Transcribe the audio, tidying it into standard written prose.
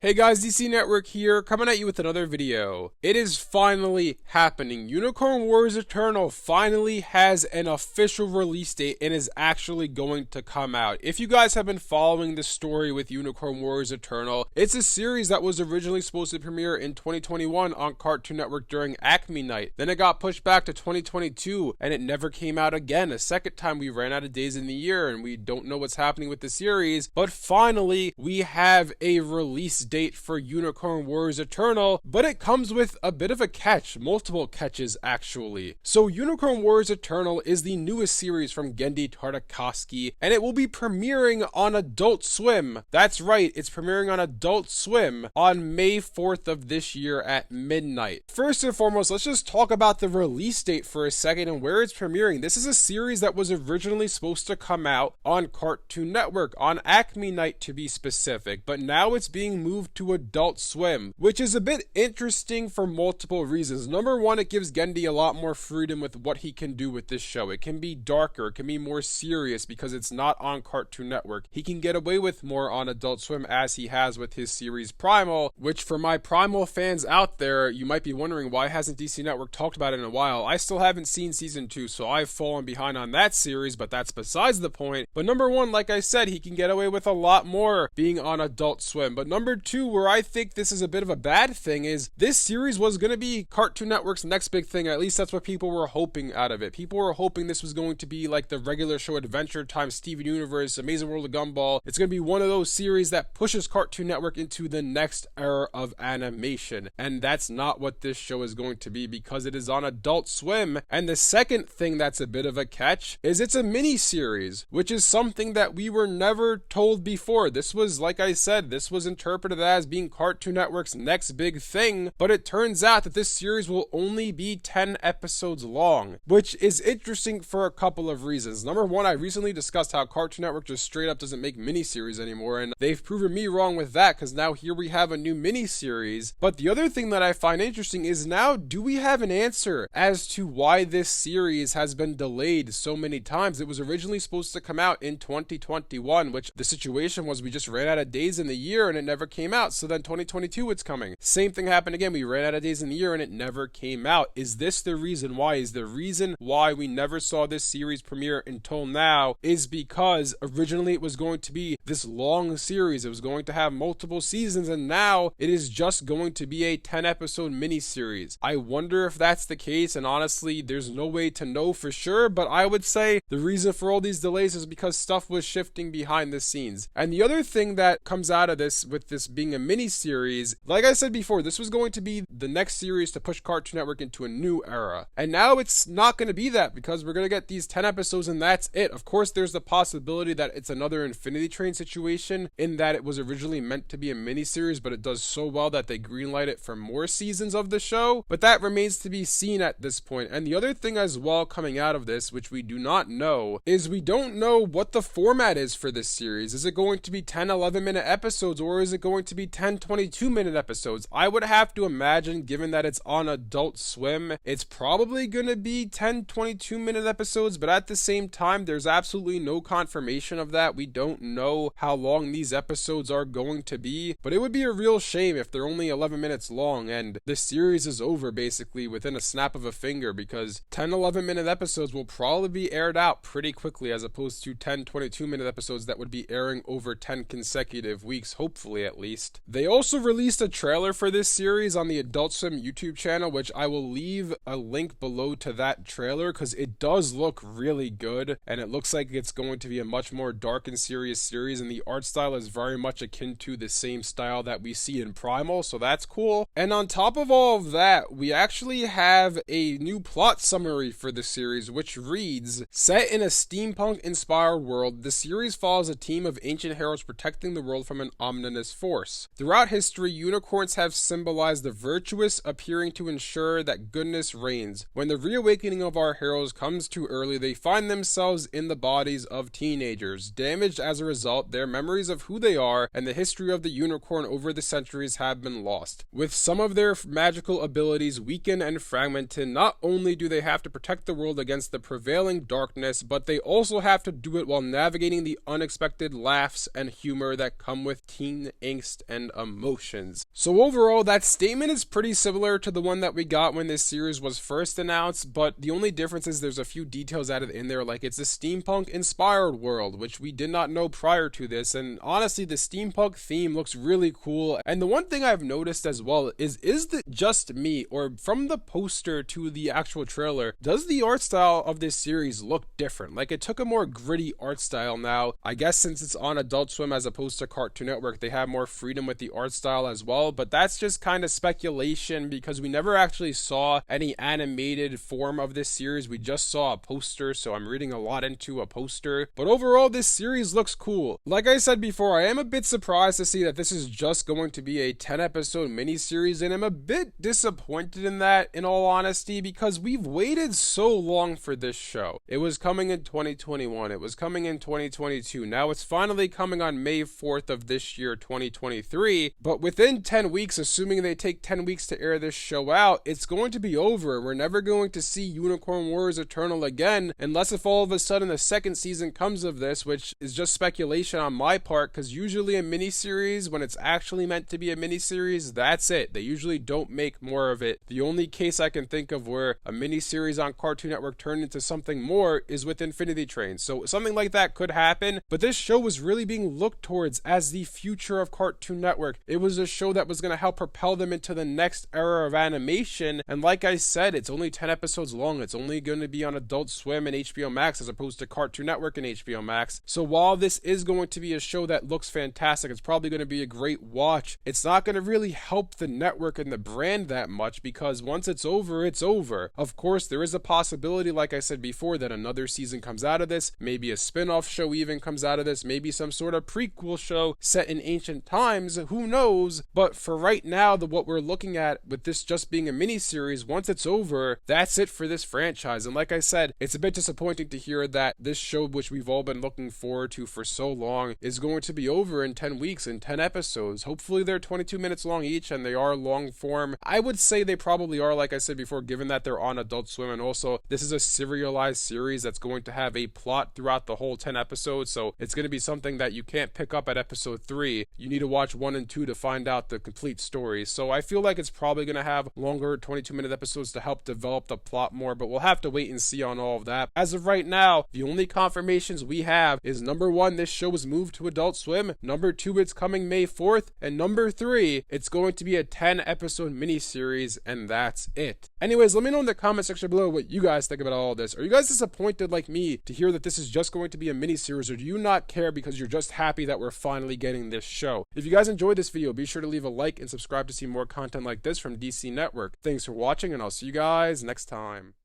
Hey guys, DC Network here, coming at you with another video. It is finally happening. Unicorn Wars Eternal finally has an official release date and is actually going to come out. If you guys have been following the story with Unicorn Wars Eternal, it's a series that was originally supposed to premiere in 2021 on Cartoon Network during Acme Night. Then it got pushed back to 2022 and it never came out again. A second time we ran out of days in the year and we don't know what's happening with the series, but finally we have a release date for Unicorn Wars Eternal, but it comes with a bit of a catch, multiple catches actually. So Unicorn Wars Eternal is the newest series from Genndy Tartakovsky, and it will be premiering on Adult Swim. That's right, it's premiering on Adult Swim on May 4th of this year at midnight. First and foremost, let's just talk about the release date for a second and where it's premiering. This is a series that was originally supposed to come out on Cartoon Network, on Acme Night to be specific, but now it's being moved to Adult Swim, which is a bit interesting for multiple reasons. Number one, it gives Genndy a lot more freedom with what he can do with this show. It can be darker, it can be more serious because it's not on Cartoon Network. He can get away with more on Adult Swim as he has with his series Primal, which for my Primal fans out there, you might be wondering why hasn't DC Network talked about it in a while. I still haven't seen season 2, so I've fallen behind on that series, but that's besides the point. But number one, like I said, he can get away with a lot more being on Adult Swim. But number two, where I think this is a bit of a bad thing, is this series was going to be Cartoon Network's next big thing. At least that's what people were hoping out of it. People were hoping this was going to be like the regular show Adventure Time, Steven Universe, Amazing World of Gumball. It's going to be one of those series that pushes Cartoon Network into the next era of animation. And that's not what this show is going to be because it is on Adult Swim. And the second thing that's a bit of a catch is it's a mini series, which is something that we were never told before. This was, like I said, this was interpreted as being Cartoon Network's next big thing, but it turns out that this series will only be 10 episodes long, which is interesting for a couple of reasons. Number one, I recently discussed how Cartoon Network just straight up doesn't make miniseries anymore, and they've proven me wrong with that because now here we have a new miniseries. But the other thing that I find interesting is now, do we have an answer as to why this series has been delayed so many times? It was originally supposed to come out in 2021, which the situation was we just ran out of days in the year and it never came out. So then 2022 it's coming. Same thing happened again. We ran out of days in the year and it never came out. Is this the reason why? Is the reason why we never saw this series premiere until now is because originally it was going to be this long series. It was going to have multiple seasons and now it is just going to be a 10 episode mini series. I wonder if that's the case, and honestly there's no way to know for sure, but I would say the reason for all these delays is because stuff was shifting behind the scenes. And the other thing that comes out of this, with this being a mini series, like I said before, this was going to be the next series to push Cartoon Network into a new era. And now it's not going to be that because we're going to get these 10 episodes and that's it. Of course, there's the possibility that it's another Infinity Train situation in that it was originally meant to be a mini series, but it does so well that they greenlight it for more seasons of the show. But that remains to be seen at this point. And the other thing as well coming out of this, which we do not know, is we don't know what the format is for this series. Is it going to be 10, 11-minute episodes, or is it going to be 10, 22-minute episodes? I would have to imagine, given that it's on Adult Swim, it's probably going to be 10, 22-minute episodes, but at the same time, there's absolutely no confirmation of that. We don't know how long these episodes are going to be, but it would be a real shame if they're only 11 minutes long and the series is over basically within a snap of a finger, because 10, 11-minute episodes will probably be aired out pretty quickly as opposed to 10, 22-minute episodes that would be airing over 10 consecutive weeks, hopefully at least. They also released a trailer for this series on the Adult Swim YouTube channel, which I will leave a link below to that trailer because it does look really good and it looks like it's going to be a much more dark and serious series, and the art style is very much akin to the same style that we see in Primal, so that's cool. And on top of all of that, we actually have a new plot summary for the series, which reads, set in a steampunk-inspired world, the series follows a team of ancient heroes protecting the world from an ominous force. Throughout history, unicorns have symbolized the virtuous, appearing to ensure that goodness reigns. When the reawakening of our heroes comes too early, they find themselves in the bodies of teenagers. Damaged as a result, their memories of who they are and the history of the unicorn over the centuries have been lost. With some of their magical abilities weakened and fragmented, not only do they have to protect the world against the prevailing darkness, but they also have to do it while navigating the unexpected laughs and humor that come with teen angst angst and emotions. So overall, that statement is pretty similar to the one that we got when this series was first announced, but the only difference is there's a few details added in there, like it's a steampunk inspired world, which we did not know prior to this, and honestly the steampunk theme looks really cool. And the one thing I've noticed as well is it just me, or from the poster to the actual trailer, does the art style of this series look different? Like it took a more gritty art style now. I guess since it's on Adult Swim as opposed to Cartoon Network, they have more freedom with the art style as well, but that's just kind of speculation because we never actually saw any animated form of this series. We just saw a poster, so I'm reading a lot into a poster. But overall, this series looks cool. Like I said before, I am a bit surprised to see that this is just going to be a 10-episode miniseries, and I'm a bit disappointed in that, in all honesty, because we've waited so long for this show. It was coming in 2021, it was coming in 2022, now it's finally coming on May 4th of this year, 2023, but within 10 weeks, assuming they take 10 weeks to air this show out, it's going to be over. We're never going to see Unicorn Warriors Eternal again, unless if all of a sudden a second season comes of this, which is just speculation on my part, because usually a miniseries, when it's actually meant to be a miniseries, that's it. They usually don't make more of it. The only case I can think of where a miniseries on Cartoon Network turned into something more is with Infinity Train, so something like that could happen, but this show was really being looked towards as the future of Cartoon Network. It was a show that was going to help propel them into the next era of animation, and like I said, it's only 10 episodes long. It's only going to be on Adult Swim and HBO Max as opposed to Cartoon Network and HBO Max. So while this is going to be a show that looks fantastic, it's probably going to be a great watch, it's not going to really help the network and the brand that much because once it's over, it's over. Of course, there is a possibility, like I said before, that another season comes out of this, maybe a spin-off show even comes out of this, maybe some sort of prequel show set in ancient times, who knows? But for right now, what we're looking at with this just being a miniseries, once it's over, that's it for this franchise. And like I said, it's a bit disappointing to hear that this show, which we've all been looking forward to for so long, is going to be over in 10 weeks, in 10 episodes. Hopefully they're 22 minutes long each and they are long form. I would say they probably are, like I said before, given that they're on Adult Swim, and also this is a serialized series that's going to have a plot throughout the whole 10 episodes, so it's going to be something that you can't pick up at episode 3. You need to watch 1 and 2 to find out the complete story. So I feel like it's probably going to have longer 22-minute episodes to help develop the plot more, but we'll have to wait and see on all of that. As of right now, the only confirmations we have is number 1, this show was moved to Adult Swim, number 2, it's coming May 4th, and number 3, it's going to be a 10-episode miniseries, and that's it. Anyways, let me know in the comment section below what you guys think about all of this. Are you guys disappointed like me to hear that this is just going to be a miniseries, or do you not care because you're just happy that we're finally getting this show? If you guys enjoyed this video, be sure to leave a like and subscribe to see more content like this from DC Network. Thanks for watching, and I'll see you guys next time.